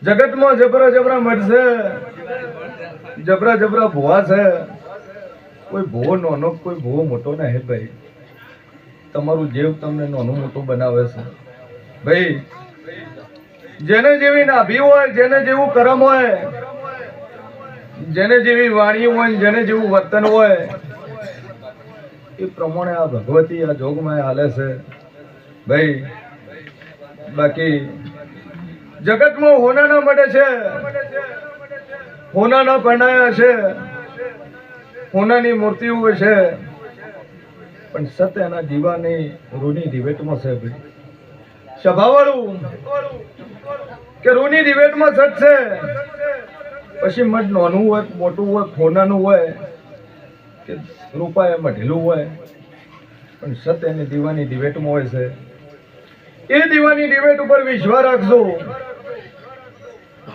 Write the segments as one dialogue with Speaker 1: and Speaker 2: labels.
Speaker 1: જગતમાં જબરા જબરા મળશે, જબરા જબરા ભૂવા છે. કોઈ ભૂવો નાનો કોઈ ભૂવો મોટો નહીં ભાઈ. તમારું જીવ તમને નાનું મોટું બનાવે છે ભાઈ. જેને જેવી નાભી હોય, જેને જેવું કરમ હોય, જેને જેવી વાણી હોય, જેને જેવું વર્તન હોય, એ પ્રમાણે આ ભગવતી આ જોગમાં હાલે છે ભાઈ. બાકી જગતમાં હોનાના મળે છે, હોનાના પરણાયા છે, હોનાની મૂર્તિઓ છે, પણ સત્ય એના દીવાની રૂની દિવેટમાં છે ભાઈ. સભાવાળું કે રૂની દિવેટમાં સત છે, પછી મઠ નાનું હોય મોટું હોય હોનાનું હોય કે રૂપાએ મઢેલું હોય, પણ સત્ય એની દીવાની દિવેટમાં હોય છે. એ દીવાની દિવેટ ઉપર વિશ્વાસ રાખજો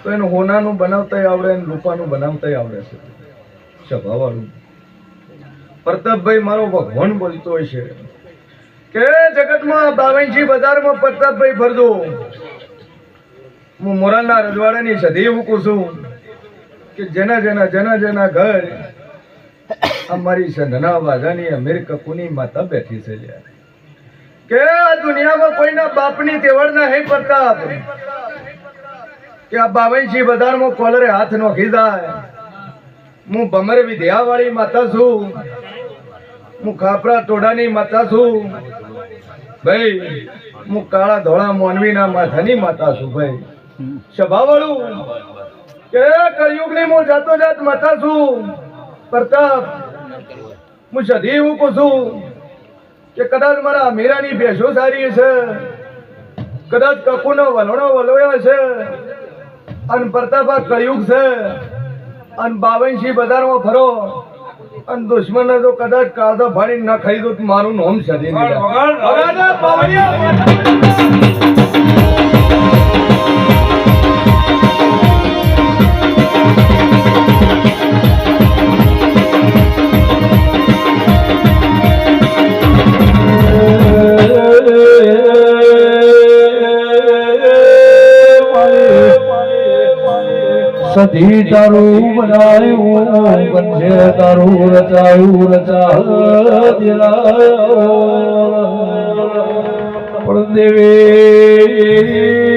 Speaker 1: તો એનું હોનાનું બનાવતા આવડે, એનું રૂપાનું બનાવતા આવડે છે. સભાવાળું પ્રતાપભાઈ મારો ભગવાન બોલતો હોય છે કે જગતમાં 52 બજારમાં પ્રતાપભાઈ ફરજો. હું મોરાલના રજવાડાની સદી મૂકું છું કે જેના જેના ઘર અમારી સંધના વાજાની અમીર કપૂની માતા બેઠી છે. કે આ દુનિયામાં કોઈના બાપની તેવડ નહીં પ્રતાપ કે આ 52 બજારમાં કોલરે હાથ નોખી જાય. હું ભમર વિદ્યાવાળી માતા છું, હું ખાપરા ટોડાની માતા છું ભાઈ. હું કાળા ધોળા મોનવીના માથાની માતા છું ભાઈ. સભાવાળું કે કળિયુગની હું જાતો જાત માતા છું પ્રતાપ. હું સધી મૂકું છું કે કદાચ મારા મીરાની ભેંસો સારી છે, કદાચ કકુનો વલોણો વલોયો છે, અને પ્રતાપ આ કળિયુગ છે, અને 52 બજારમાં ફરો અને દુશ્મન તો કદાચ કાળો ફાડી ના ખાઈ દો તો મારું નામ સધી સધી તારું બનાવ્યું બનશે તારું રચાયું રચા પણ દેવી